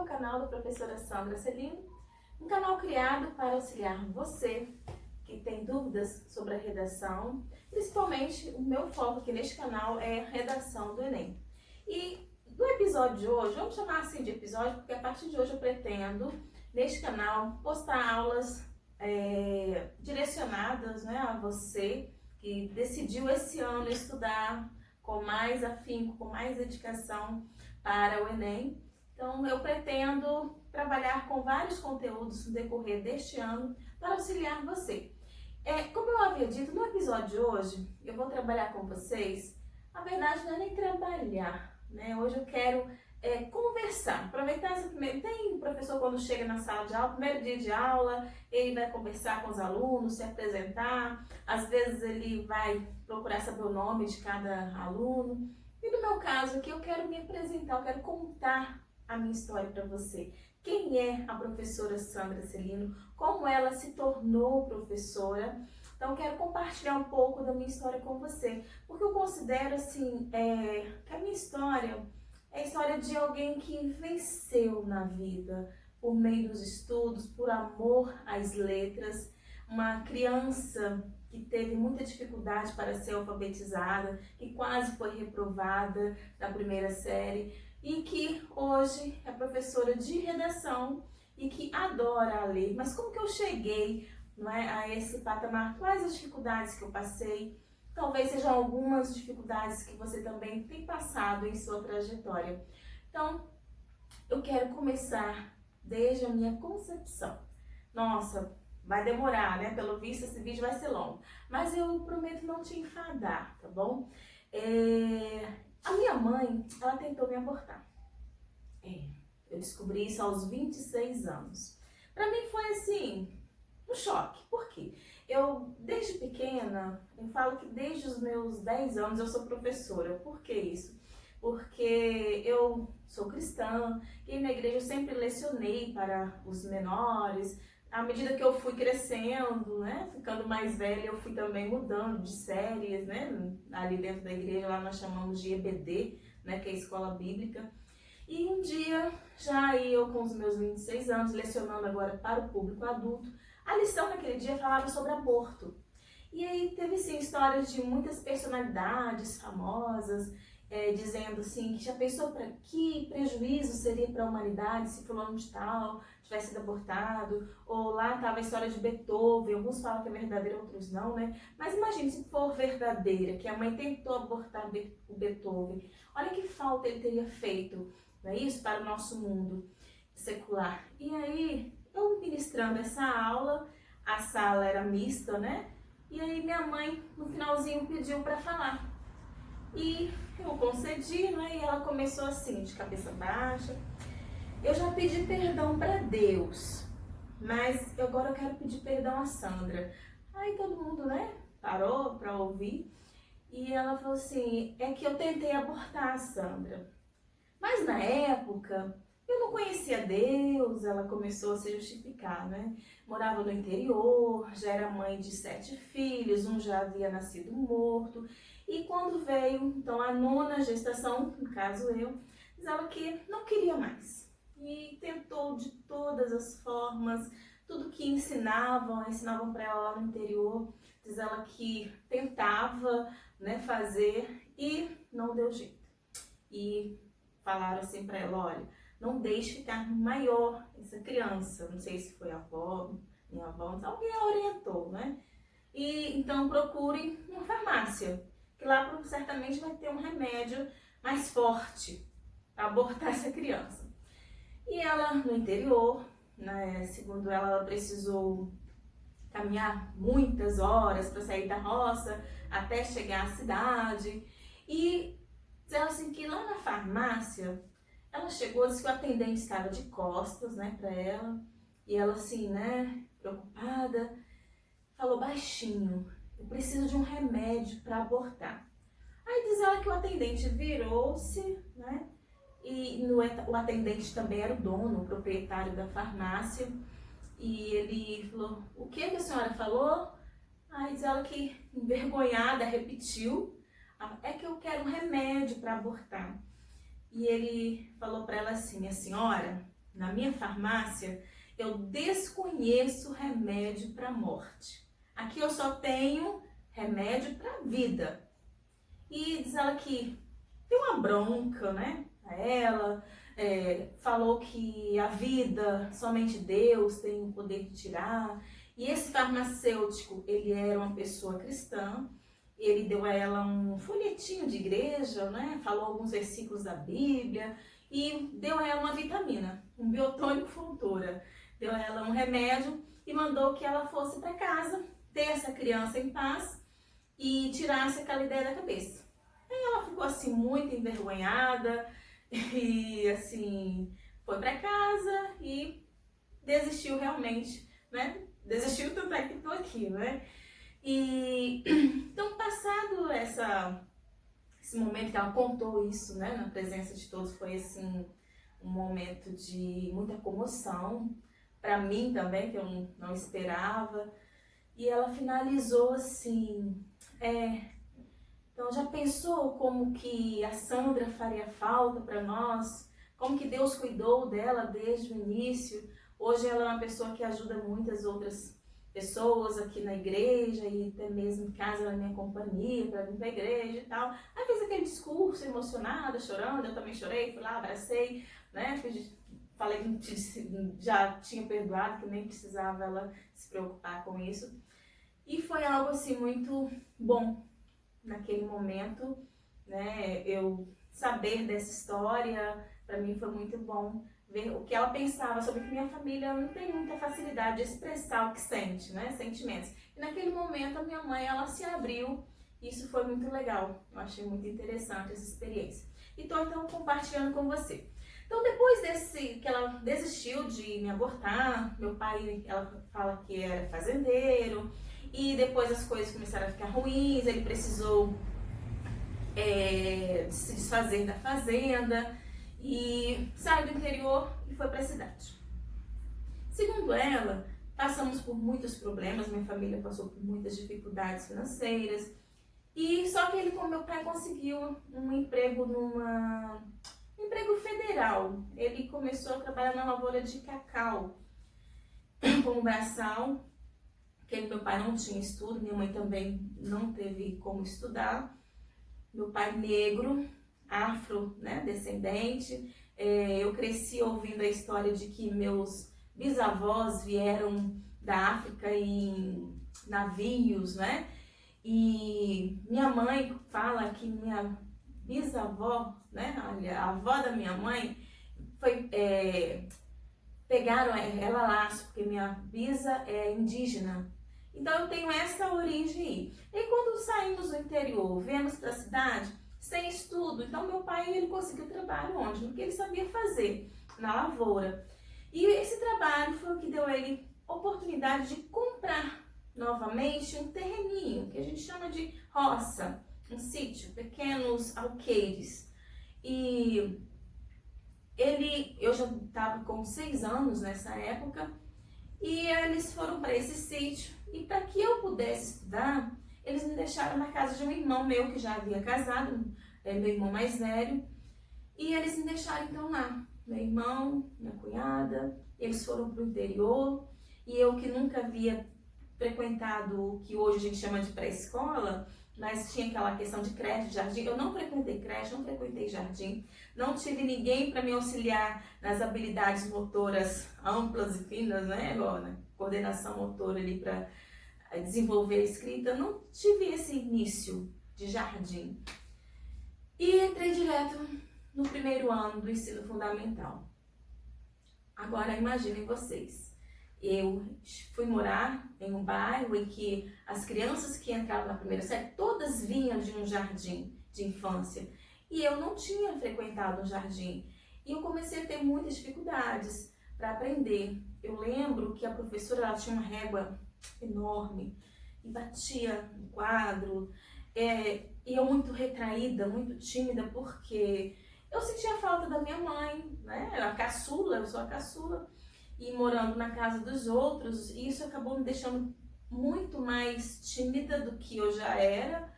canal da professora Sandra Celino, um canal criado para auxiliar você que tem dúvidas sobre a redação. Principalmente o meu foco aqui neste canal é a redação do Enem. E no episódio de hoje, vamos chamar assim de episódio, porque a partir de hoje eu pretendo, neste canal, postar aulas direcionadas, né, a você que decidiu esse ano estudar com mais afinco, com mais dedicação para o Enem. Então, eu pretendo trabalhar com vários conteúdos no decorrer deste ano para auxiliar você. Como eu havia dito, no episódio de hoje, eu vou trabalhar com vocês, na verdade não é nem trabalhar, né? Hoje eu quero conversar, aproveitar essa primeira... Tem professor quando chega na sala de aula, primeiro dia de aula, ele vai conversar com os alunos, se apresentar, às vezes ele vai procurar saber o nome de cada aluno. E no meu caso aqui, eu quero me apresentar, eu quero contar a minha história para você. Quem é a professora Sandra Celino? Como ela se tornou professora? Então, eu quero compartilhar um pouco da minha história com você, porque eu considero assim, que a minha história é a história de alguém que venceu na vida por meio dos estudos, por amor às letras, uma criança que teve muita dificuldade para ser alfabetizada, que quase foi reprovada na primeira série e que hoje é professora de redação e que adora ler. Mas como que eu cheguei, não é, a esse patamar? Quais as dificuldades que eu passei? Talvez sejam algumas dificuldades que você também tem passado em sua trajetória. Então, eu quero começar desde a minha concepção. Nossa, vai demorar, né? Pelo visto, esse vídeo vai ser longo. Mas eu prometo não te enfadar, tá bom? A minha mãe, ela tentou me abortar. Eu descobri isso aos 26 anos. Pra mim foi assim, um choque. Por quê? Eu, desde pequena, eu falo que desde os meus 10 anos eu sou professora. Por que isso? Porque eu sou cristã e na igreja eu sempre lecionei para os menores. À medida que eu fui crescendo, né, ficando mais velha, eu fui também mudando de séries, né, ali dentro da igreja, lá nós chamamos de EBD, né, que é a escola bíblica. E um dia, já eu com os meus 26 anos, lecionando agora para o público adulto, a lição naquele dia falava sobre aborto. E aí teve sim histórias de muitas personalidades famosas, dizendo assim, que já pensou para que prejuízo seria para a humanidade se fulano de tal tivesse sido abortado, ou lá estava a história de Beethoven, alguns falam que é verdadeira, outros não, né? Mas imagine se for verdadeira, que a mãe tentou abortar o Beethoven, olha que falta ele teria feito, não é isso, para o nosso mundo secular. E aí, eu ministrando essa aula, a sala era mista, né? E aí minha mãe, no finalzinho, pediu para falar. E eu concedi, né? E ela começou assim, de cabeça baixa. Eu já pedi perdão para Deus, mas agora eu quero pedir perdão a Sandra. Aí todo mundo, né, parou para ouvir. E ela falou assim, é que eu tentei abortar a Sandra. Mas na época, eu não conhecia Deus, ela começou a se justificar, né? Morava no interior, já era mãe de 7 filhos, um já havia nascido morto. E quando veio, então, a 9ª gestação, no caso eu, diz ela que não queria mais. E tentou de todas as formas, tudo que ensinavam para ela lá no interior. Diz ela que tentava, né, fazer e não deu jeito. E falaram assim para ela, olha, não deixe ficar maior essa criança. Não sei se foi a avó, minha avó, alguém a orientou, né? E então procure uma farmácia, que lá certamente vai ter um remédio mais forte para abortar essa criança. E ela, no interior, né, segundo ela precisou caminhar muitas horas para sair da roça até chegar à cidade. E diz ela assim que lá na farmácia, ela chegou, disse que o atendente estava de costas, né, para ela. E ela assim, né, preocupada, falou baixinho, eu preciso de um remédio para abortar. Aí diz ela que o atendente virou-se, né, e o atendente também era o dono, o proprietário da farmácia. E ele falou, o que a senhora falou? Aí diz ela que, envergonhada, repetiu, é que eu quero um remédio para abortar. E ele falou para ela assim, minha senhora, na minha farmácia, eu desconheço remédio para morte. Aqui eu só tenho remédio para vida. E diz ela que deu uma bronca, né, a ela, falou que a vida, somente Deus tem o poder de tirar. E esse farmacêutico, ele era uma pessoa cristã, ele deu a ela um folhetinho de igreja, né, falou alguns versículos da Bíblia e deu a ela uma vitamina, um biotônico Fontoura. Deu a ela um remédio e mandou que ela fosse para casa, ter essa criança em paz e tirasse aquela ideia da cabeça. Aí ela ficou assim muito envergonhada e assim foi para casa e desistiu realmente, né? Desistiu, tanto é que estou aqui, né? E então, passado esse momento que ela contou isso, né, na presença de todos, foi assim um momento de muita comoção para mim também, que eu não esperava. E ela finalizou assim, então já pensou como que a Sandra faria falta para nós? Como que Deus cuidou dela desde o início? Hoje ela é uma pessoa que ajuda muitas outras pessoas aqui na igreja e até mesmo em casa, na minha companhia, para vir para a igreja e tal. Aí fez aquele discurso emocionada, chorando, eu também chorei, fui lá, abracei, né? Falei que já tinha perdoado, que nem precisava ela se preocupar com isso. E foi algo assim muito bom naquele momento, né? Eu saber dessa história, para mim foi muito bom ver o que ela pensava sobre que minha família não tem muita facilidade de expressar o que sente, né? Sentimentos. E naquele momento a minha mãe, ela se abriu, e isso foi muito legal. Eu achei muito interessante essa experiência. E tô então compartilhando com você. Então depois que ela desistiu de me abortar, meu pai, ela fala que era fazendeiro, e depois as coisas começaram a ficar ruins, ele precisou se desfazer da fazenda e saiu do interior e foi para a cidade. Segundo ela, passamos por muitos problemas, minha família passou por muitas dificuldades financeiras, e só que ele, com meu pai, conseguiu um emprego um emprego federal. Ele começou a trabalhar na lavoura de cacau como braçal, porque meu pai não tinha estudo, minha mãe também não teve como estudar. Meu pai negro, afro, né, descendente. Eu cresci ouvindo a história de que meus bisavós vieram da África em navios, né? E minha mãe fala que minha bisavó, né, a avó da minha mãe, pegaram ela lá, porque minha bisa é indígena. Então eu tenho essa origem aí. E quando saímos do interior, viemos para a cidade, sem estudo, então meu pai, ele conseguiu trabalho onde? No que ele sabia fazer, na lavoura. E esse trabalho foi o que deu a ele oportunidade de comprar novamente um terreninho, que a gente chama de roça, um sítio, pequenos alqueires. E eu já estava com 6 anos nessa época, e eles foram para esse sítio, e para que eu pudesse estudar, eles me deixaram na casa de um irmão meu que já havia casado, meu irmão mais velho, e eles me deixaram então lá, meu irmão, minha cunhada, eles foram para o interior, e eu que nunca havia frequentado o que hoje a gente chama de pré-escola, mas tinha aquela questão de creche, jardim. Eu não frequentei creche, não frequentei jardim, não tive ninguém para me auxiliar nas habilidades motoras amplas e finas, né, Rona? Coordenação motora ali para desenvolver a escrita. Eu não tive esse início de jardim. E entrei direto no primeiro ano do ensino fundamental. Agora imaginem vocês. Eu fui morar em um bairro em que as crianças que entravam na primeira série, todas vinham de um jardim de infância. E eu não tinha frequentado um jardim. E eu comecei a ter muitas dificuldades para aprender. Eu lembro que a professora, ela tinha uma régua enorme e batia no quadro. E eu muito retraída, muito tímida, porque eu sentia falta da minha mãe, né? Eu sou a caçula. E morando na casa dos outros, isso acabou me deixando muito mais tímida do que eu já era.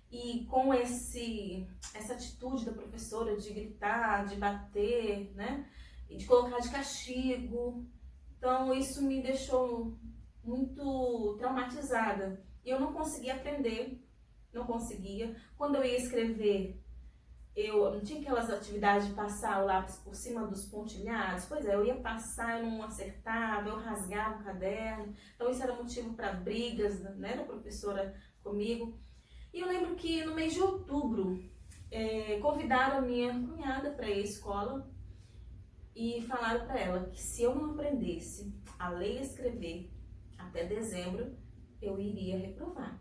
E com essa atitude da professora de gritar, de bater, né? e de colocar de castigo. Então isso me deixou muito traumatizada. E eu não conseguia aprender, não conseguia. Quando eu ia escrever, eu não tinha aquelas atividades de passar o lápis por cima dos pontilhados. Pois é, eu ia passar, eu não acertava, eu rasgava o caderno. Então isso era motivo para brigas, né, da professora comigo. E eu lembro que no mês de outubro, convidaram a minha cunhada para ir à escola e falaram para ela que se eu não aprendesse a ler e escrever até dezembro, eu iria reprovar.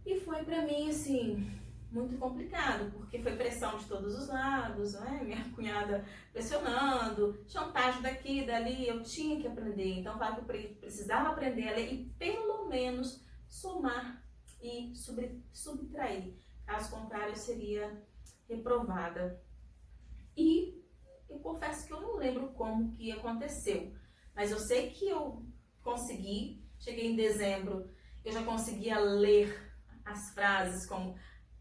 E foi para mim, assim, muito complicado, porque foi pressão de todos os lados, né? Minha cunhada pressionando, chantagem daqui, dali, eu tinha que aprender. Então, claro que eu precisava aprender a ler e pelo menos somar e subtrair. Caso contrário, eu seria reprovada. E eu confesso que eu não lembro como que aconteceu, mas eu sei que eu consegui. Cheguei em dezembro, eu já conseguia ler as frases como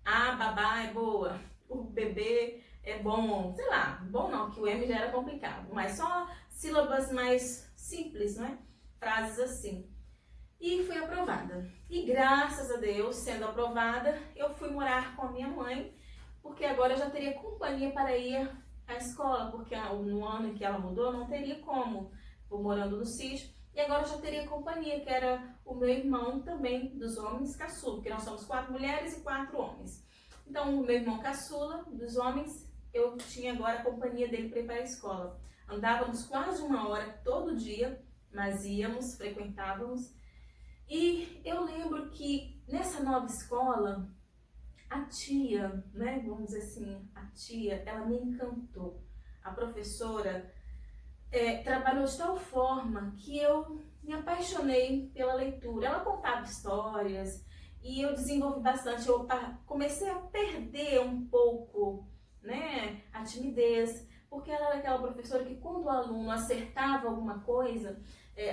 a babá é boa, o bebê é bom, sei lá, bom não, que o M já era complicado, mas só sílabas mais simples, né? Frases assim. E fui aprovada. E graças a Deus, sendo aprovada, eu fui morar com a minha mãe, porque agora eu já teria companhia para ir à escola, porque no ano em que ela mudou, não teria como. Vou morando no sítio, e agora eu já teria companhia, que era o meu irmão também, dos homens, caçula, porque nós somos 4 mulheres e 4 homens. Então, o meu irmão caçula, dos homens, eu tinha agora a companhia dele para ir para a escola. Andávamos quase 1 hora todo dia, mas íamos, frequentávamos. E eu lembro que nessa nova escola, a tia, né, vamos dizer assim, a tia, ela me encantou. A professora trabalhou de tal forma que eu me apaixonei pela leitura. Ela contava histórias e eu desenvolvi bastante. Eu comecei a perder um pouco, né, a timidez, porque ela era aquela professora que quando o aluno acertava alguma coisa,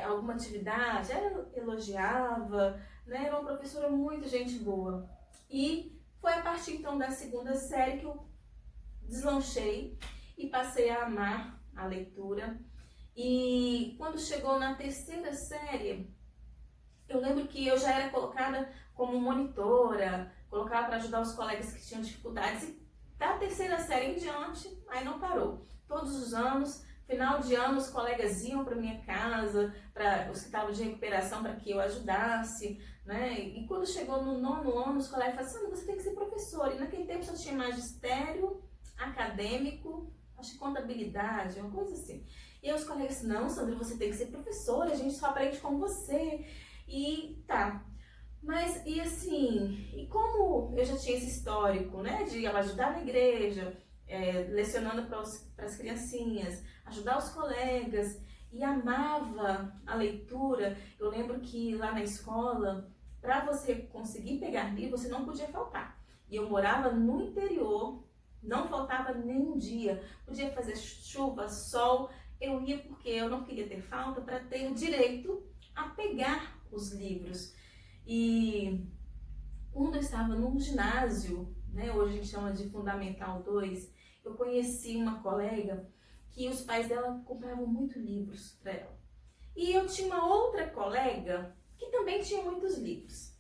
alguma atividade, ela elogiava, né? Era uma professora muito gente boa. E foi a partir então da 2ª série que eu deslanchei e passei a amar a leitura. E quando chegou na 3ª série, eu lembro que eu já era colocada como monitora, colocada para ajudar os colegas que tinham dificuldades. E da 3ª série em diante, aí não parou. Todos os anos, final de ano, os colegas iam para minha casa, para os que estavam de recuperação, para que eu ajudasse, né? E quando chegou no 9º ano, os colegas falaram assim, você tem que ser professora. E naquele tempo só tinha magistério, acadêmico, acho que contabilidade, uma coisa assim. E aí os colegas, não, Sandra, você tem que ser professora, a gente só aprende com você. E tá. Mas, e assim, e como eu já tinha esse histórico, né, de ajudar na igreja, lecionando para as criancinhas, ajudar os colegas, e amava a leitura, eu lembro que lá na escola, para você conseguir pegar livro, você não podia faltar. E eu morava no interior, não faltava nem um dia, podia fazer chuva, sol, eu ia porque eu não queria ter falta para ter o direito a pegar os livros. E quando eu estava no ginásio, né, hoje a gente chama de Fundamental 2, eu conheci uma colega que os pais dela compravam muitos livros para ela. E eu tinha uma outra colega que também tinha muitos livros.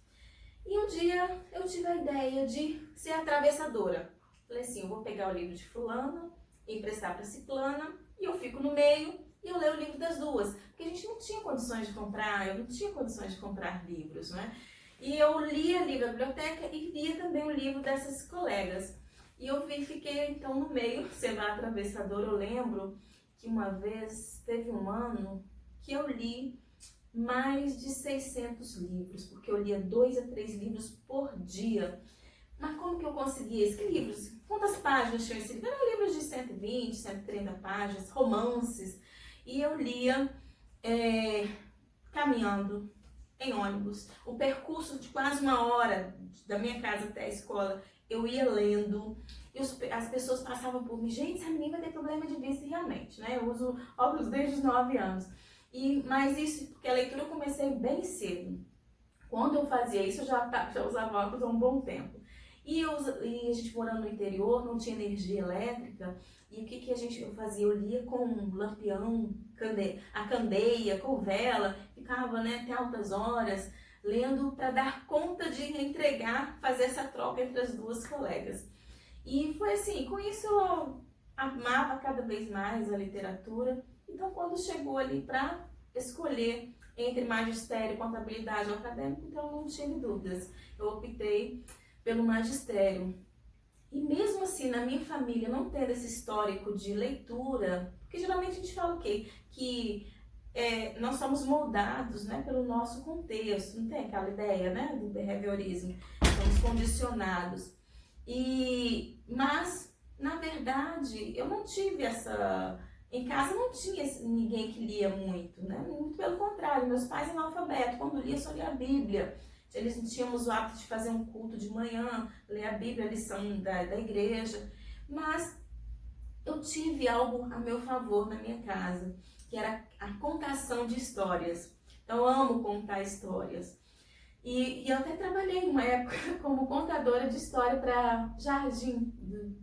E um dia eu tive a ideia de ser atravessadora. Falei assim, eu vou pegar o livro de fulano, emprestar para ciclana, e eu fico no meio e eu leio o livro das duas. Porque a gente não tinha condições de comprar, eu não tinha condições de comprar livros, né? E eu lia livro da biblioteca e lia também o livro dessas colegas. E eu fiquei então no meio, sendo a atravessadora. Eu lembro que uma vez, teve um ano, que eu li mais de 600 livros, porque eu lia 2 a 3 livros por dia. Mas como que eu conseguia esses livros? Quantas páginas tinham esse livro? Eram livros de 120, 130 páginas, romances. E eu lia caminhando, em ônibus. O percurso de quase 1 hora da minha casa até a escola, eu ia lendo. E as pessoas passavam por mim. Gente, essa menina vai ter problema de vista realmente, né? Eu uso óculos desde os 9 anos. Mas isso, porque a leitura eu comecei bem cedo. Quando eu fazia isso, eu já usava óculos há um bom tempo. E a gente morando no interior, não tinha energia elétrica. E o que a gente fazia? Eu lia com um lampião, a candeia, com vela, ficava, né, até altas horas, lendo para dar conta de entregar, fazer essa troca entre as duas colegas. E foi assim, com isso eu amava cada vez mais a literatura. Então, quando chegou ali para escolher entre magistério, contabilidade ou acadêmico, então não tive dúvidas. Eu optei pelo magistério. E mesmo assim, na minha família, não tendo esse histórico de leitura, porque geralmente a gente fala o quê? Que nós somos moldados, né, pelo nosso contexto, não tem aquela ideia, né, do behaviorismo, somos condicionados. Mas, na verdade, eu não tive essa... Em casa não tinha ninguém que lia muito, né? Muito pelo contrário, meus pais analfabetos, quando lia só lia a Bíblia. Eles não tínhamos o hábito de fazer um culto de manhã, ler a Bíblia, a lição da igreja. Mas eu tive algo a meu favor na minha casa, que era a contação de histórias. Então, eu amo contar histórias. E eu até trabalhei uma época como contadora de história para jardim,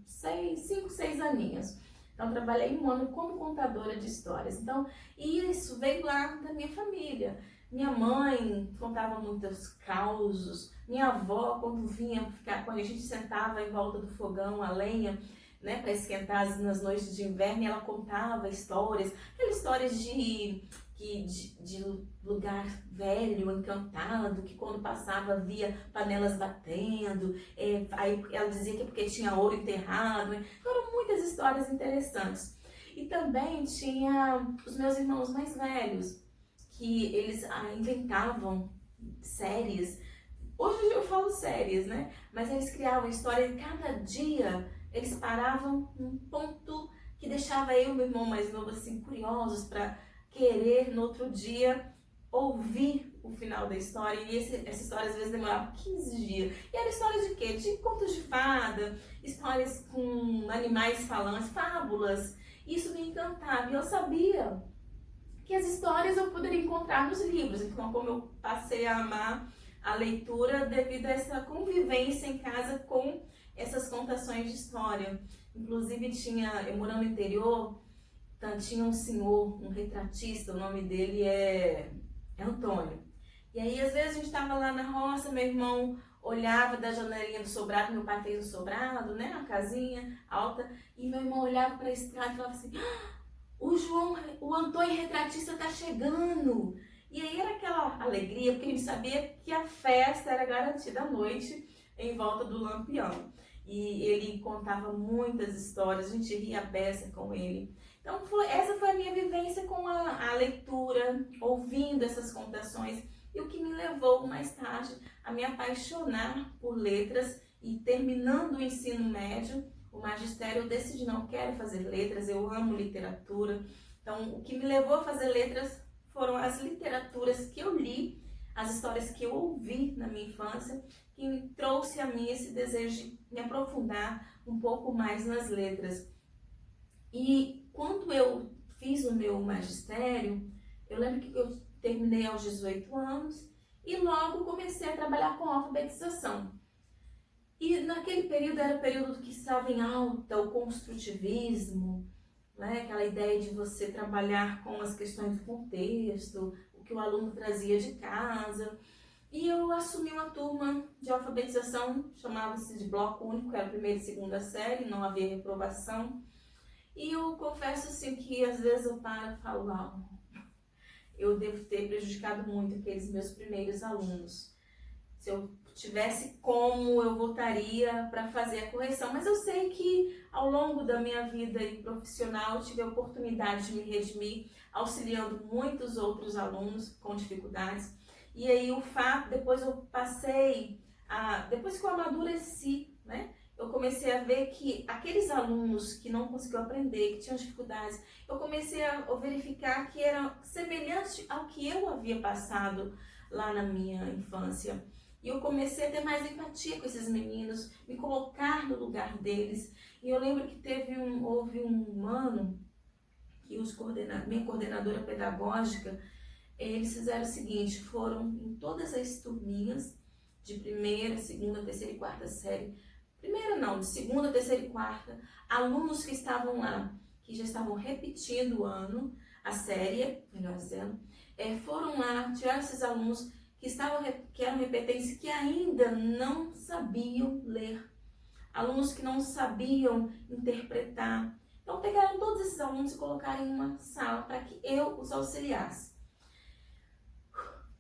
5, 6 aninhos. Então, trabalhei um ano como contadora de histórias. Então, isso veio lá da minha família. Minha mãe contava muitos causos. Minha avó, quando vinha ficar com a gente sentava em volta do fogão, a lenha, né, para esquentar nas noites de inverno, e ela contava histórias. Aquelas histórias de lugar velho, encantado, que quando passava via panelas batendo, aí ela dizia que é porque tinha ouro enterrado. Então, eram muitas histórias interessantes. E também tinha os meus irmãos mais velhos, que eles inventavam séries. Hoje eu falo séries, né? Mas eles criavam história e cada dia eles paravam num ponto que deixava eu e meu irmão mais novo assim curiosos para querer no outro dia ouvir o final da história. E essa história às vezes demorava 15 dias. E era história de quê? De contos de fada, histórias com animais falantes, fábulas. Isso me encantava. E eu sabia que as histórias eu poderia encontrar nos livros. Então, como eu passei a amar a leitura devido a essa convivência em casa com essas contações de história. Inclusive, eu morando no interior, tinha um senhor, um retratista, o nome dele é Antônio. E aí, às vezes, a gente estava lá na roça, meu irmão olhava da janelinha do sobrado, meu pai fez um sobrado, né, uma casinha alta, e meu irmão olhava para a estrada e falava assim: o Antônio retratista está chegando. E aí era aquela alegria, porque a gente sabia que a festa era garantida à noite em volta do lampião. E ele contava muitas histórias, a gente ria a beça com ele. Então, essa foi a minha vivência com a leitura, ouvindo essas contações, e o que me levou mais tarde a me apaixonar por letras. E terminando o ensino médio, o magistério, eu decidi, não quero fazer letras, eu amo literatura. Então, o que me levou a fazer letras foram as literaturas que eu li, as histórias que eu ouvi na minha infância, que me trouxe a mim esse desejo de me aprofundar um pouco mais nas letras. E quando eu fiz o meu magistério, eu lembro que eu terminei aos 18 anos e logo comecei a trabalhar com alfabetização. E naquele período era o período que estava em alta o construtivismo, né? Aquela ideia de você trabalhar com as questões do contexto, o que o aluno trazia de casa. E eu assumi uma turma de alfabetização, chamava-se de bloco único, era a primeira e segunda série, não havia reprovação. E eu confesso assim que às vezes eu paro e falo, eu devo ter prejudicado muito aqueles meus primeiros alunos. Se eu tivesse como, eu voltaria para fazer a correção. Mas eu sei que ao longo da minha vida profissional, eu tive a oportunidade de me redimir, auxiliando muitos outros alunos com dificuldades. E aí o fato, depois que eu amadureci, né? Eu comecei a ver que aqueles alunos que não conseguiam aprender, que tinham dificuldades, eu comecei a verificar que era semelhante ao que eu havia passado lá na minha infância. E eu comecei a ter mais empatia com esses meninos, me colocar no lugar deles. E eu lembro que houve um ano que minha coordenadora pedagógica, eles fizeram o seguinte, foram em todas as turminhas de primeira, segunda, terceira e quarta série, primeira não, de segunda, terceira e quarta, alunos que estavam lá, que já estavam repetindo o ano, a série, melhor dizendo, foram lá, tiraram esses alunos que eram repetentes, que ainda não sabiam ler, alunos que não sabiam interpretar. Então pegaram todos esses alunos e colocaram em uma sala para que eu os auxiliasse.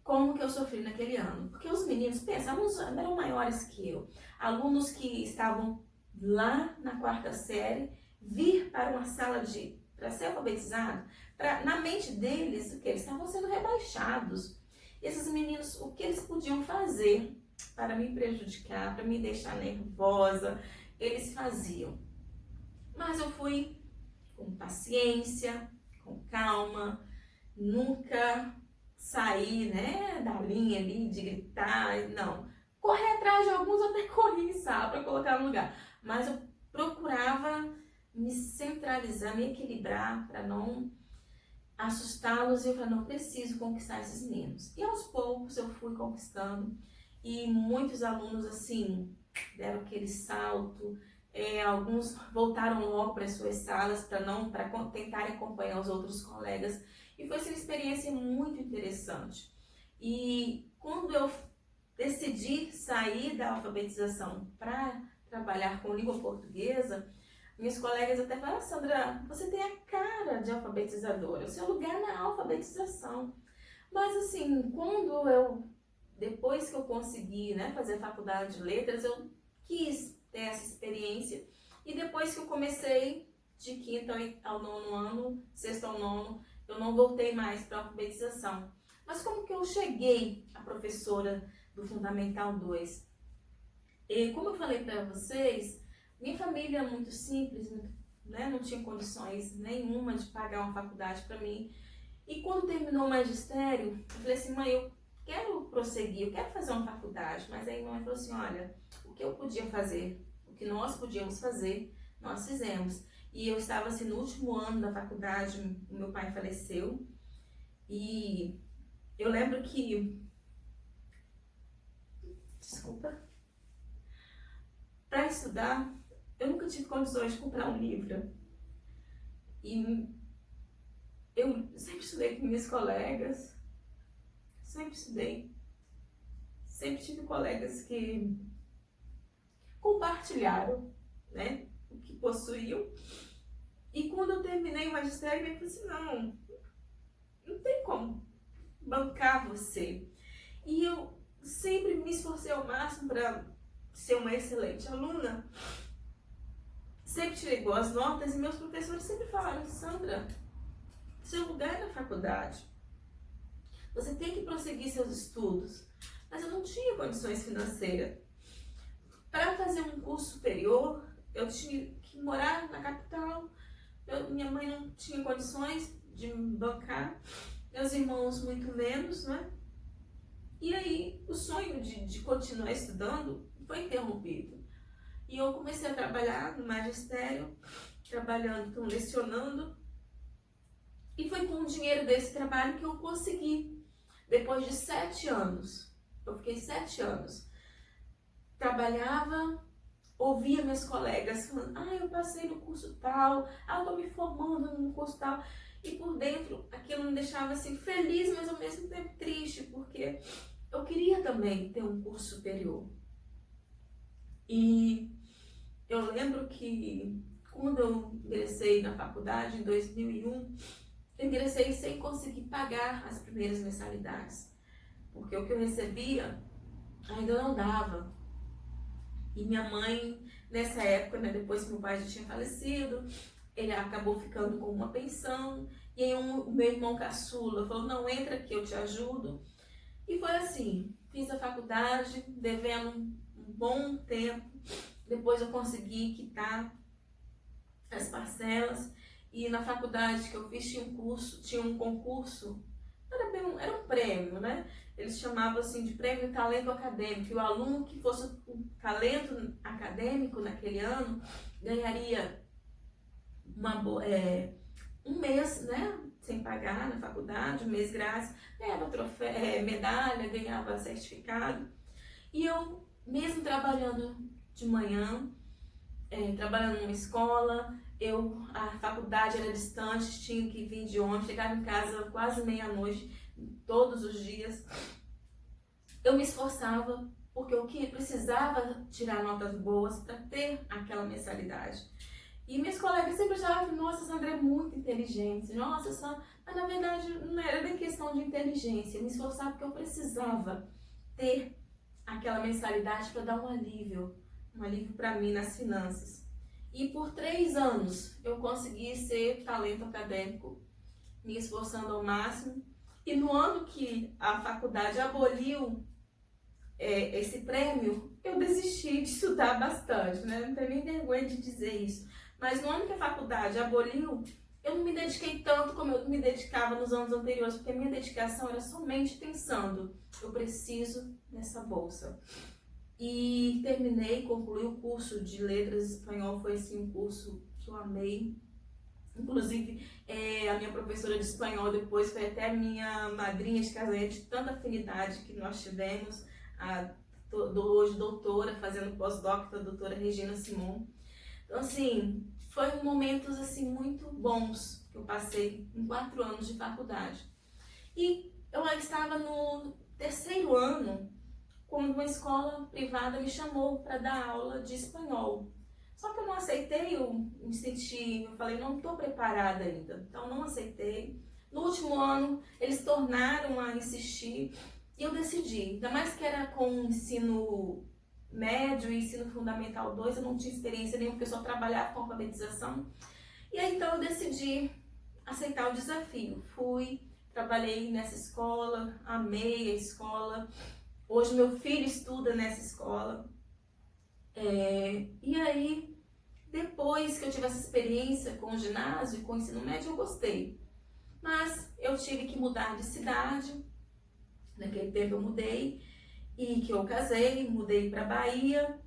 Como que eu sofri naquele ano? Porque os meninos, pensa, alunos eram maiores que eu, alunos que estavam lá na quarta série, vir para uma sala para ser alfabetizado, na mente deles, o que eles estavam sendo rebaixados. Esses meninos, o que eles podiam fazer para me prejudicar, para me deixar nervosa, eles faziam. Mas eu fui com paciência, com calma, nunca saí, né, da linha ali de gritar, não. Correr atrás de alguns, até corri, sabe, para colocar no lugar. Mas eu procurava me centralizar, me equilibrar para não assustá-los, e eu falei, não, preciso conquistar esses meninos. E aos poucos eu fui conquistando, e muitos alunos assim deram aquele salto, alguns voltaram logo para as suas salas para tentarem acompanhar os outros colegas, e foi uma experiência muito interessante. E quando eu decidi sair da alfabetização para trabalhar com língua portuguesa, minhas colegas até falaram, Sandra, você tem a cara de alfabetizadora, o seu lugar na alfabetização. Mas assim, depois que eu consegui, né, fazer a faculdade de letras, eu quis ter essa experiência. E depois que eu comecei de quinta ao nono ano, sexto ao nono, eu não voltei mais para a alfabetização. Mas como que eu cheguei a professora do Fundamental 2? E como eu falei para vocês, minha família é muito simples, né? Não tinha condições nenhuma de pagar uma faculdade para mim. E quando terminou o magistério, eu falei assim, mãe, eu quero prosseguir, eu quero fazer uma faculdade. Mas aí minha mãe falou assim, olha, o que eu podia fazer, o que nós podíamos fazer, nós fizemos. E eu estava assim no último ano da faculdade, o meu pai faleceu. E eu lembro que, para estudar, eu nunca tive condições de comprar um livro. E eu sempre estudei com minhas colegas, sempre estudei. Sempre tive colegas que compartilharam, né, o que possuíam. E quando eu terminei o magistério, eu falei assim, não tem como bancar você. E eu sempre me esforcei ao máximo para ser uma excelente aluna. Sempre tirei boas notas e meus professores sempre falaram, Sandra, seu lugar é na faculdade. Você tem que prosseguir seus estudos. Mas eu não tinha condições financeiras. Para fazer um curso superior, eu tinha que morar na capital. Minha mãe não tinha condições de me bancar. Meus irmãos muito menos, né? E aí o sonho de continuar estudando foi interrompido. E eu comecei a trabalhar no magistério, lecionando. E foi com o dinheiro desse trabalho que eu consegui. Depois de 7 anos, eu fiquei 7 anos. Trabalhava, ouvia meus colegas falando, eu passei no curso tal, eu tô me formando no curso tal. E por dentro, aquilo me deixava assim feliz, mas ao mesmo tempo triste, porque eu queria também ter um curso superior. E eu lembro que quando eu ingressei na faculdade, em 2001, eu ingressei sem conseguir pagar as primeiras mensalidades, porque o que eu recebia ainda não dava. E minha mãe, nessa época, né, depois que meu pai já tinha falecido, ele acabou ficando com uma pensão. E aí o meu irmão caçula falou, não, entra aqui, eu te ajudo. E foi assim, fiz a faculdade, devendo um bom tempo. Depois eu consegui quitar as parcelas. E na faculdade que eu fiz tinha um concurso, era um prêmio, né? Eles chamavam assim de prêmio talento acadêmico. E o aluno que fosse o talento acadêmico naquele ano ganharia um mês, né, sem pagar na faculdade, um mês grátis, ganhava medalha, ganhava certificado. E eu, mesmo trabalhando de manhã, trabalhando numa escola. A faculdade era distante, tinha que vir de ônibus, chegava em casa quase meia-noite, todos os dias. Eu me esforçava porque eu precisava tirar notas boas para ter aquela mensalidade. E minhas colegas sempre achavam, nossa, Sandra é muito inteligente, nossa, Sandra... Mas na verdade não era nem questão de inteligência, eu me esforçava porque eu precisava ter aquela mensalidade para dar um alívio para mim nas finanças. E por 3 anos eu consegui ser talento acadêmico, me esforçando ao máximo. E no ano que a faculdade aboliu esse prêmio, eu desisti de estudar bastante, né? Não tenho nem vergonha de dizer isso. Mas no ano que a faculdade aboliu, eu não me dediquei tanto como eu me dedicava nos anos anteriores, porque a minha dedicação era somente pensando, eu preciso dessa bolsa. E terminei, concluí o curso de letras espanhol, foi assim um curso que eu amei. Inclusive, a minha professora de espanhol depois foi até minha madrinha de casamento, de tanta afinidade que nós tivemos, hoje doutora, fazendo pós-doc, a doutora Regina Simon. Então, assim, foram momentos assim, muito bons que eu passei em 4 anos de faculdade. E eu estava no 3º ano, quando uma escola privada me chamou para dar aula de espanhol. Só que eu não aceitei, eu falei, não estou preparada ainda, então não aceitei. No último ano, eles tornaram a insistir e eu decidi, ainda mais que era com ensino médio e ensino fundamental 2, eu não tinha experiência nenhuma, porque eu só trabalhava com alfabetização. E aí então eu decidi aceitar o desafio. Fui, trabalhei nessa escola, amei a escola. Hoje meu filho estuda nessa escola. E aí, depois que eu tive essa experiência com o ginásio e com o ensino médio, eu gostei. Mas eu tive que mudar de cidade, naquele tempo eu mudei, e que eu casei, mudei para Bahia.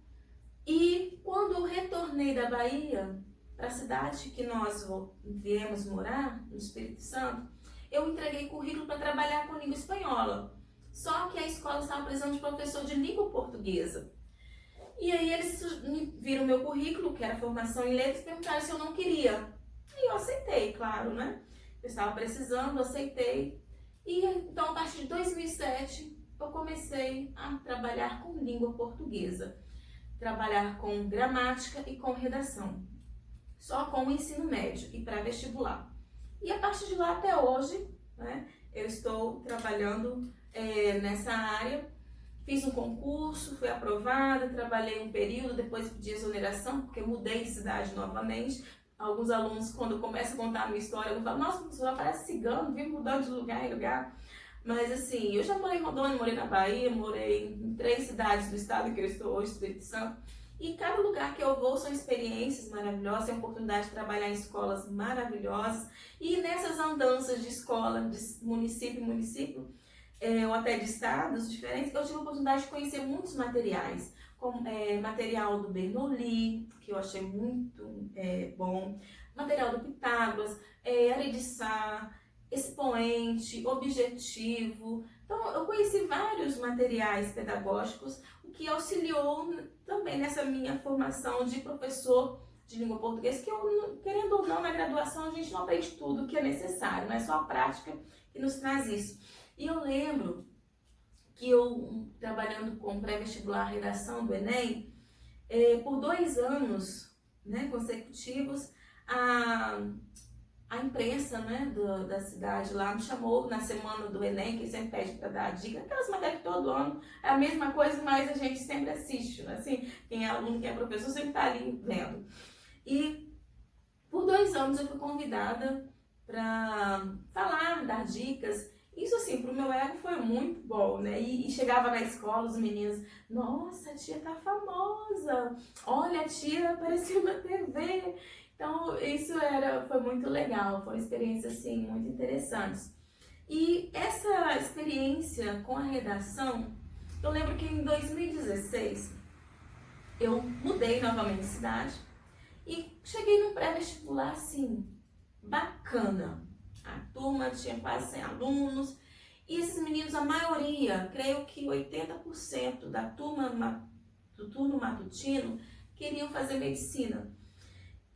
E quando eu retornei da Bahia, para a cidade que nós viemos morar, no Espírito Santo, eu entreguei currículo para trabalhar com língua espanhola. Só que a escola estava precisando de professor de língua portuguesa. E aí eles viram meu currículo, que era formação em letras, e perguntaram se eu não queria. E eu aceitei, claro, né? Eu estava precisando, aceitei. E então, a partir de 2007, eu comecei a trabalhar com língua portuguesa. Trabalhar com gramática e com redação. Só com o ensino médio e para vestibular. E a partir de lá até hoje, né, eu estou trabalhando nessa área. Fiz um concurso, fui aprovada, trabalhei um período, depois pedi exoneração, porque mudei de cidade novamente. Alguns alunos, quando eu começo a contar a minha história, falam, nossa, professora, parece cigano, vim mudando de lugar em lugar. Mas assim, eu já morei em Rondônia, morei na Bahia, morei em 3 cidades do estado que eu estou hoje, Espírito Santo. E cada lugar que eu vou são experiências maravilhosas, tenho a oportunidade de trabalhar em escolas maravilhosas. E nessas andanças de escola, de município em município, ou até de estados diferentes, eu tive a oportunidade de conhecer muitos materiais, como material do Bernoulli, que eu achei muito bom, material do Pitágoras, Arediçá, expoente, objetivo. Então, eu conheci vários materiais pedagógicos, o que auxiliou também nessa minha formação de professor de língua portuguesa, que eu, querendo ou não, na graduação a gente não aprende tudo que é necessário, não é só a prática que nos traz isso. E eu lembro que eu, trabalhando com pré-vestibular redação do Enem, por 2 anos, né, consecutivos, a imprensa, né, da cidade lá me chamou na semana do Enem, que sempre pede para dar dica, aquelas matérias que todo ano é a mesma coisa, mas a gente sempre assiste, né? Assim, quem é aluno, quem é professor, sempre está ali vendo. E por 2 anos eu fui convidada para falar, dar dicas. Isso, assim, pro meu ego foi muito bom, né? E chegava na escola, os meninos, nossa, a tia tá famosa, olha, a tia apareceu na TV. Então, isso foi muito legal, foi uma experiência, assim, muito interessante. E essa experiência com a redação, eu lembro que em 2016, eu mudei novamente de cidade e cheguei num pré-vestibular, assim, bacana. A turma tinha quase 100 alunos e esses meninos, a maioria, creio que 80% da turma do turno matutino queriam fazer medicina.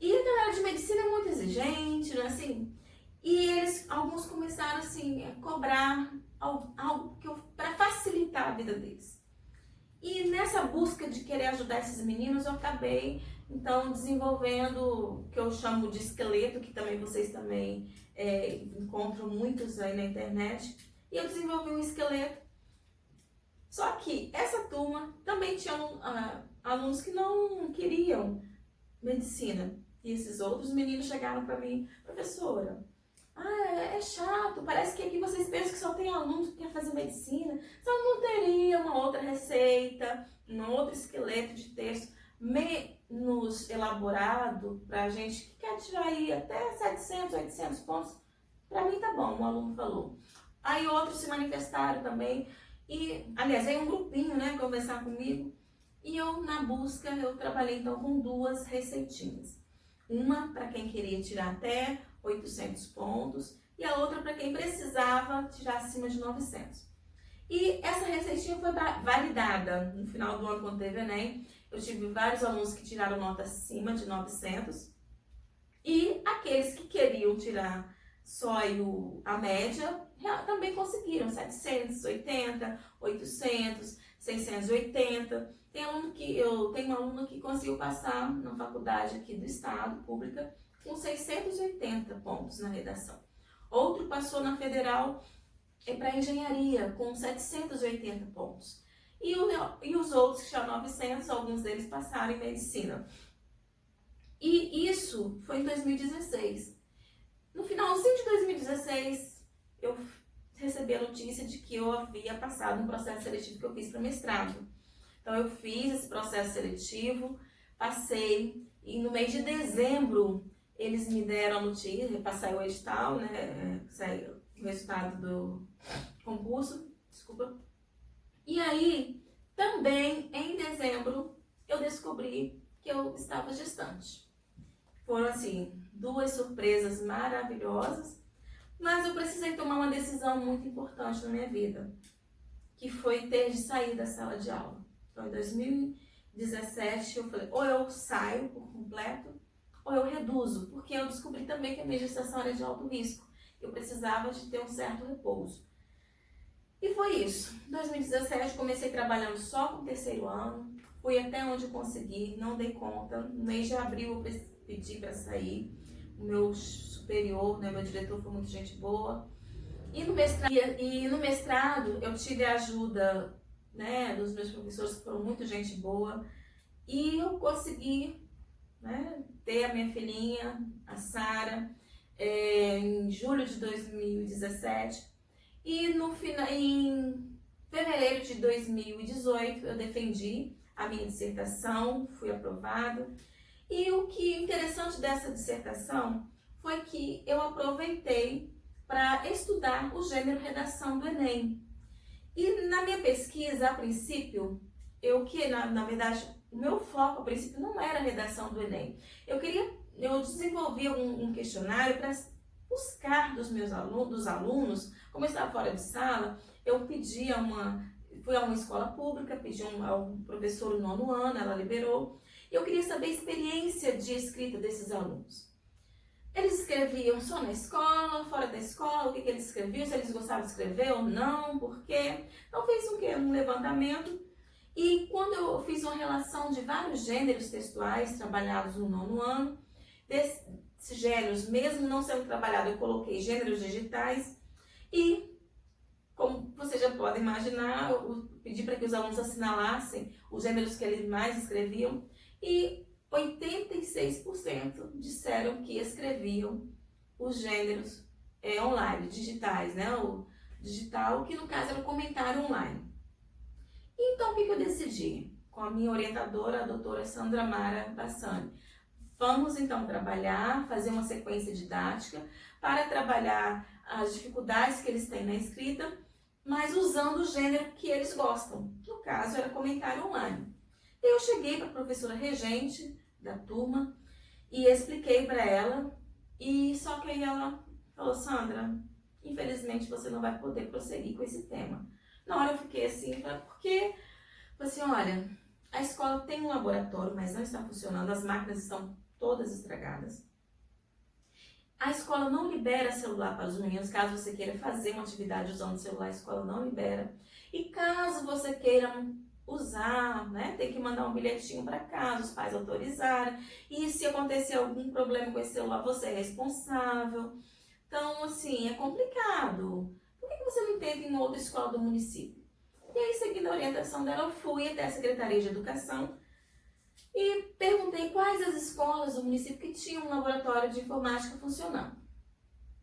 E a galera de medicina é muito exigente, né, assim, e alguns começaram, assim, a cobrar algo para facilitar a vida deles. E nessa busca de querer ajudar esses meninos, eu acabei, então, desenvolvendo o que eu chamo de esqueleto, que também vocês também encontram muitos aí na internet. E eu desenvolvi um esqueleto. Só que essa turma também tinha alunos que não queriam medicina. E esses outros meninos chegaram para mim, professora, é chato, parece que aqui vocês pensam que só tem aluno que quer fazer medicina. Só não teria uma outra receita, um outro esqueleto de texto menos elaborado para a gente que quer tirar aí até 700, 800 pontos. Para mim tá bom, um aluno falou. Aí outros se manifestaram também. E, aliás, veio um grupinho, né, conversar comigo. E eu, na busca, eu trabalhei então com 2 receitinhas. Uma para quem queria tirar até 800 pontos e a outra para quem precisava tirar acima de 900. E essa receitinha foi validada no final do ano quando teve Enem. Eu tive vários alunos que tiraram nota acima de 900 e aqueles que queriam tirar só a média também conseguiram 780, 800, 680. Eu tenho uma aluna que conseguiu passar na faculdade aqui do estado, pública, com 680 pontos na redação. Outro passou na federal para engenharia, com 780 pontos. E os outros que tinham 900, alguns deles passaram em medicina. E isso foi em 2016. No finalzinho de 2016, eu recebi a notícia de que eu havia passado no processo seletivo que eu fiz para mestrado. Então, eu fiz esse processo seletivo, passei, e no mês de dezembro, eles me deram a notícia, passei o edital, né, saiu o resultado do concurso, desculpa. E aí, também, em dezembro, eu descobri que eu estava gestante. Foram, assim, 2 surpresas maravilhosas, mas eu precisei tomar uma decisão muito importante na minha vida, que foi ter de sair da sala de aula. Então, em 2017, eu falei, ou eu saio por completo, ou eu reduzo, porque eu descobri também que a minha gestação era de alto risco. Eu precisava de ter um certo repouso. E foi isso. Em 2017, comecei trabalhando só com o 3º ano, fui até onde eu consegui, não dei conta. No mês de abril, eu pedi para sair. O meu superior, né, meu diretor foi muito gente boa. E no mestrado eu tive a ajuda, né, dos meus professores, que foram muito gente boa. E eu consegui, né, ter a minha filhinha, a Sara, em julho de 2017. E em fevereiro de 2018 eu defendi a minha dissertação, fui aprovada. E o que é interessante dessa dissertação foi que eu aproveitei para estudar o gênero redação do Enem. E na minha pesquisa, a princípio, na verdade, o meu foco a princípio não era a redação do Enem. Eu desenvolvi um questionário para buscar dos alunos, como eu estava fora de sala, eu fui a uma escola pública, pedi ao professor no 9º ano, ela liberou. Eu queria saber a experiência de escrita desses alunos. Eles escreviam só na escola, fora da escola, o que eles escreviam, se eles gostavam de escrever ou não, por quê. Então, fiz um levantamento e quando eu fiz uma relação de vários gêneros textuais trabalhados no 9º ano, desses gêneros, mesmo não sendo trabalhado, eu coloquei gêneros digitais e, como vocês já podem imaginar, eu pedi para que os alunos assinalassem os gêneros que eles mais escreviam e 86% disseram que escreviam os gêneros online, digitais, né? O digital, que no caso era o comentário online. Então, o que eu decidi? Com a minha orientadora, a doutora Sandra Mara Bassani. Vamos então trabalhar, fazer uma sequência didática para trabalhar as dificuldades que eles têm na escrita, mas usando o gênero que eles gostam. No caso, era comentário online. Eu cheguei para a professora regente da turma e expliquei para ela, e só que aí ela falou, Sandra, infelizmente você não vai poder prosseguir com esse tema. Na hora eu fiquei assim, por quê? Falei assim, olha, A escola tem um laboratório, mas não está funcionando, as máquinas estão todas estragadas. A escola não libera celular para os meninos, caso você queira fazer uma atividade usando o celular, a escola não libera. E caso você queira usar, né, tem que mandar um bilhetinho para casa, os pais autorizarem. E se acontecer algum problema com esse celular, você é responsável. Então, assim, é complicado. Por que você não tenta ir em outra escola do município? E aí, seguindo a orientação dela, eu fui até a Secretaria de Educação e perguntei quais as escolas do município que tinham um laboratório de informática funcionando.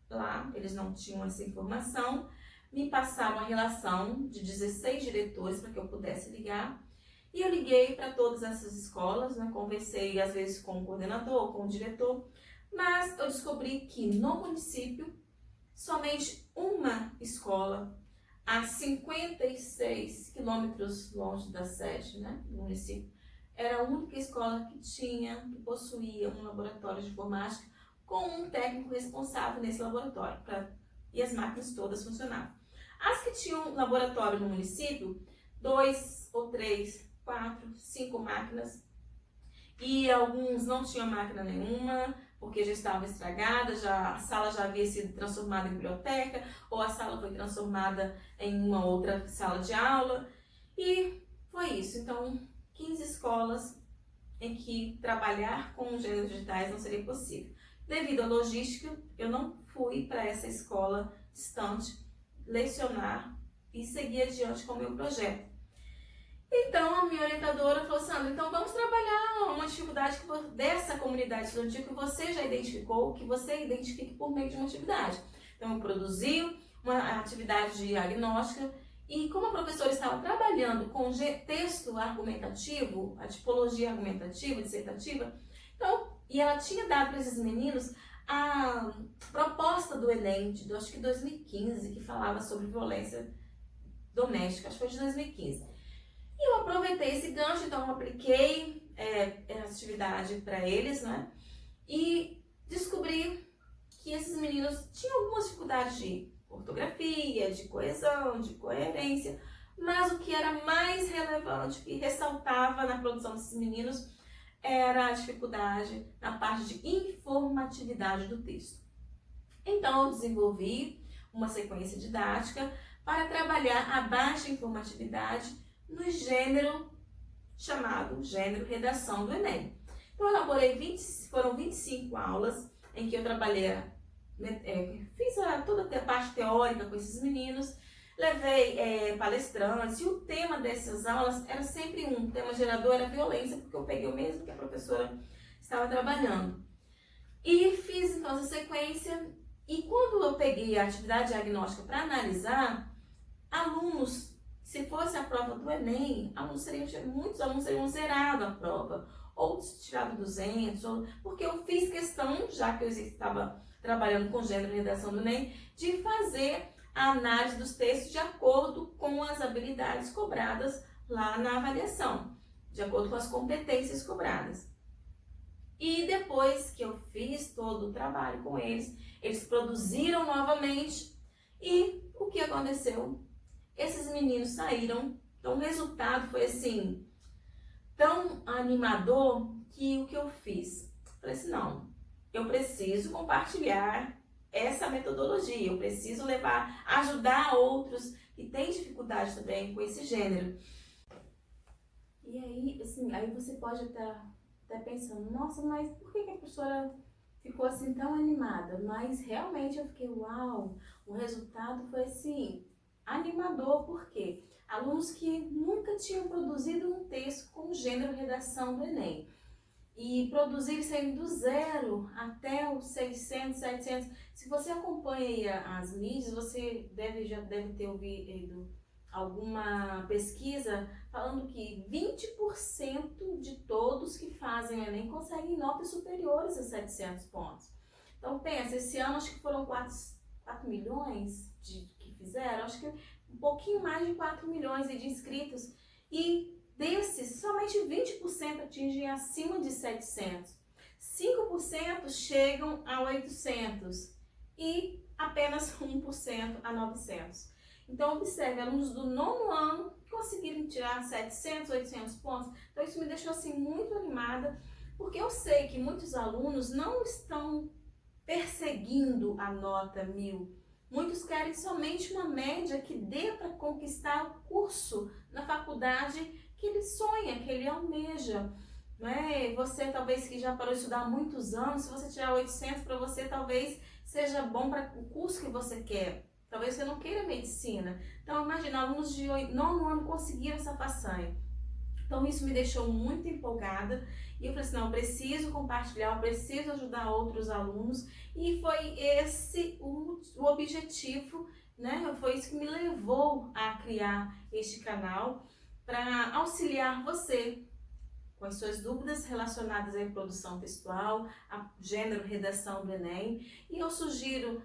Lá, eles não tinham essa informação, me passaram a relação de 16 diretores para que eu pudesse ligar. E eu liguei para todas essas escolas, né? Conversei às vezes com o coordenador, com o diretor, mas eu descobri que no município, somente uma escola, a 56 quilômetros longe da sede, né, do município, era a única escola que possuía um laboratório de informática com um técnico responsável nesse laboratório, e as máquinas todas funcionavam. As que tinham laboratório no município, 2 ou 3, 4, 5 máquinas, e alguns não tinham máquina nenhuma, porque já estava estragada, a sala já havia sido transformada em biblioteca, ou a sala foi transformada em uma outra sala de aula, e foi isso. Então, 15 escolas em que trabalhar com gêneros digitais não seria possível. Devido à logística, eu não fui para essa escola distante lecionar e seguir adiante com o meu projeto. Então, a minha orientadora falou, Sandra, então vamos trabalhar uma dificuldade dessa comunidade estudantil que você já identificou, que você identifique por meio de uma atividade. Então, eu produzi uma atividade diagnóstica e como a professora estava trabalhando com texto argumentativo, a tipologia argumentativa, dissertativa, então, e ela tinha dado para esses meninos a proposta do Enem, acho que 2015, que falava sobre violência doméstica, acho que foi de 2015. E eu aproveitei esse gancho, então eu apliquei essa atividade para eles, né? E descobri que esses meninos tinham algumas dificuldades de ortografia, de coesão, de coerência, mas o que era mais relevante, que ressaltava na produção desses meninos, era a dificuldade na parte de informatividade do texto. Então eu desenvolvi uma sequência didática para trabalhar a baixa informatividade no gênero chamado gênero redação do Enem. Então, eu elaborei foram 25 aulas em que eu trabalhei, fiz toda a parte teórica com esses meninos, levei palestrantes, e o tema dessas aulas era sempre o tema gerador era violência, porque eu peguei o mesmo que a professora estava trabalhando. E fiz então essa sequência, e quando eu peguei a atividade diagnóstica para analisar, alunos, se fosse a prova do Enem, muitos alunos teriam zerado a prova, outros tirado 200, porque eu fiz questão, já que eu estava trabalhando com gênero e redação do Enem, de fazer a análise dos textos de acordo com as habilidades cobradas lá na avaliação, de acordo com as competências cobradas. E depois que eu fiz todo o trabalho com eles, eles produziram novamente, e o que aconteceu? Esses meninos saíram, então o resultado foi assim, tão animador, que o que eu fiz? Falei assim, não, eu preciso compartilhar essa metodologia, eu preciso ajudar outros que têm dificuldade também com esse gênero. E aí, assim, aí você pode estar pensando, nossa, mas por que a professora ficou assim tão animada? Mas realmente eu fiquei, uau, o resultado foi assim, animador, porque alunos que nunca tinham produzido um texto com gênero redação do Enem, e produzir saindo do zero até os 600, 700. Se você acompanha as mídias, você já deve ter ouvido alguma pesquisa falando que 20% de todos que fazem o Enem conseguem notas superiores a 700 pontos. Então pensa, esse ano acho que foram 4 milhões que fizeram, acho que um pouquinho mais de 4 milhões de inscritos, e desses, somente 20% atingem acima de 700, 5% chegam a 800 e apenas 1% a 900. Então, observe, alunos do 9º ano conseguiram tirar 700, 800 pontos. Então, isso me deixou assim muito animada, porque eu sei que muitos alunos não estão perseguindo a nota 1000. Muitos querem somente uma média que dê para conquistar o curso na faculdade que ele sonha, que ele almeja. Não é? Você talvez que já parou de estudar há muitos anos, se você tirar 800 para você, talvez seja bom para o curso que você quer. Talvez você não queira medicina. Então, imagina, alunos de 9º ano conseguiram essa façanha. Então, isso me deixou muito empolgada. E eu falei assim, não, eu preciso compartilhar, eu preciso ajudar outros alunos. E foi esse o objetivo, né? Foi isso que me levou a criar este canal, para auxiliar você com as suas dúvidas relacionadas à produção textual, a gênero, redação do Enem. E eu sugiro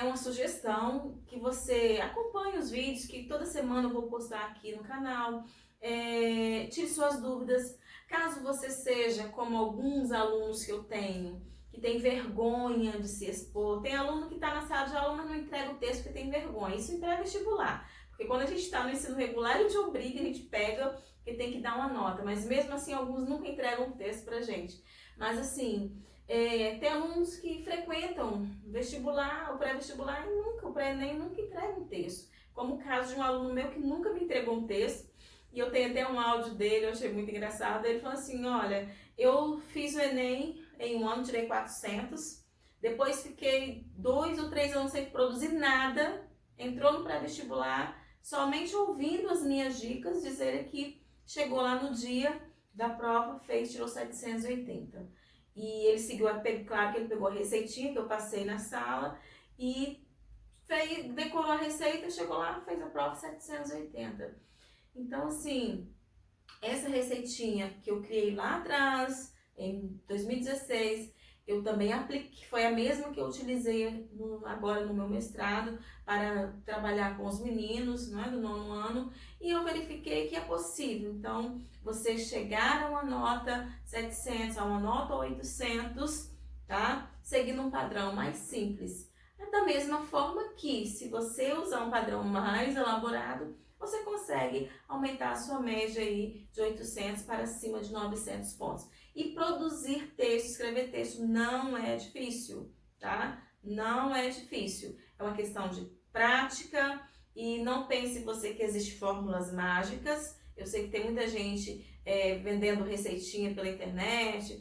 uma sugestão que você acompanhe os vídeos, que toda semana eu vou postar aqui no canal. Tire suas dúvidas. Caso você seja como alguns alunos que eu tenho, que tem vergonha de se expor, tem aluno que está na sala de aula, mas não entrega o texto porque tem vergonha. Isso em pré-vestibular. Porque quando a gente está no ensino regular, a gente obriga, a gente pega, porque tem que dar uma nota. Mas mesmo assim, alguns nunca entregam o texto pra gente. Mas assim, tem alunos que frequentam vestibular, o pré-vestibular e o pré-ENEM nunca entrega um texto. Como o caso de um aluno meu que nunca me entregou um texto. E eu tenho até um áudio dele, eu achei muito engraçado. Ele falou assim, olha, eu fiz o Enem em um ano, tirei 400. Depois fiquei 2 ou 3 anos sem produzir nada. Entrou no pré-vestibular, somente ouvindo as minhas dicas, dizer que chegou lá no dia da prova, tirou 780. E ele seguiu, claro que ele pegou a receitinha que eu passei na sala e decorou a receita, chegou lá, fez a prova 780. Então, assim, essa receitinha que eu criei lá atrás, em 2016, eu também apliquei, foi a mesma que eu utilizei agora no meu mestrado para trabalhar com os meninos, não é, do 9º ano, e eu verifiquei que é possível. Então, você chegar a uma nota 700, a uma nota 800, tá? Seguindo um padrão mais simples. Da mesma forma que, se você usar um padrão mais elaborado, você consegue aumentar a sua média aí de 800 para cima de 900 pontos. E produzir texto, escrever texto não é difícil, tá? Não é difícil. É uma questão de prática e não pense você que existem fórmulas mágicas. Eu sei que tem muita gente vendendo receitinha pela internet.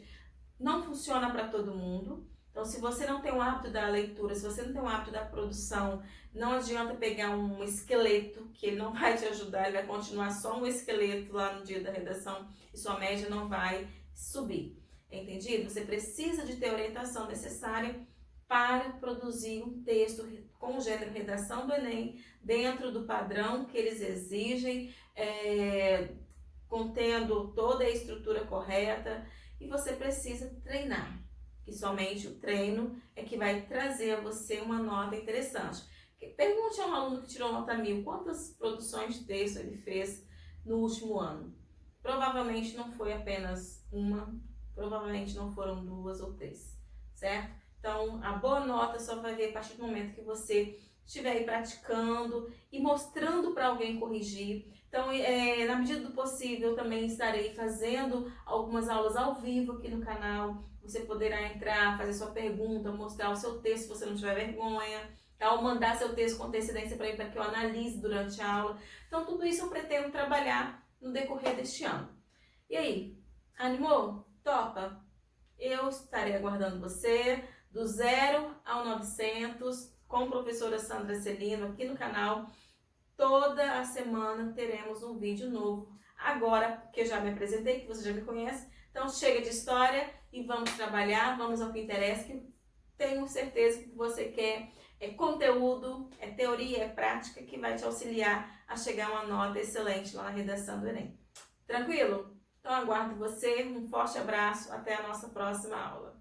Não funciona para todo mundo. Então, se você não tem o hábito da leitura, se você não tem o hábito da produção, não adianta pegar um esqueleto, que ele não vai te ajudar, ele vai continuar só um esqueleto lá no dia da redação e sua média não vai subir. Entendido? Você precisa de ter a orientação necessária para produzir um texto com o gênero redação do Enem, dentro do padrão que eles exigem, contendo toda a estrutura correta, e você precisa treinar. Que somente o treino é que vai trazer a você uma nota interessante. Pergunte a um aluno que tirou nota 1000, quantas produções de texto ele fez no último ano. Provavelmente não foi apenas uma, provavelmente não foram 2 ou 3, certo? Então, a boa nota só vai vir a partir do momento que você estiver aí praticando e mostrando para alguém corrigir. Então, na medida do possível, eu também estarei fazendo algumas aulas ao vivo aqui no canal. Você poderá entrar, fazer sua pergunta, mostrar o seu texto se você não tiver vergonha, tá? Ou mandar seu texto com antecedência para mim, para que eu analise durante a aula. Então, tudo isso eu pretendo trabalhar no decorrer deste ano. E aí, animou? Topa? Eu estarei aguardando você do 0 ao 900 com a professora Sandra Celino aqui no canal. Toda a semana teremos um vídeo novo. Agora, que eu já me apresentei, que você já me conhece, então chega de história e vamos trabalhar, vamos ao que interessa, que tenho certeza que você quer conteúdo, teoria, prática, que vai te auxiliar a chegar a uma nota excelente lá na redação do Enem. Tranquilo? Então aguardo você, um forte abraço, até a nossa próxima aula.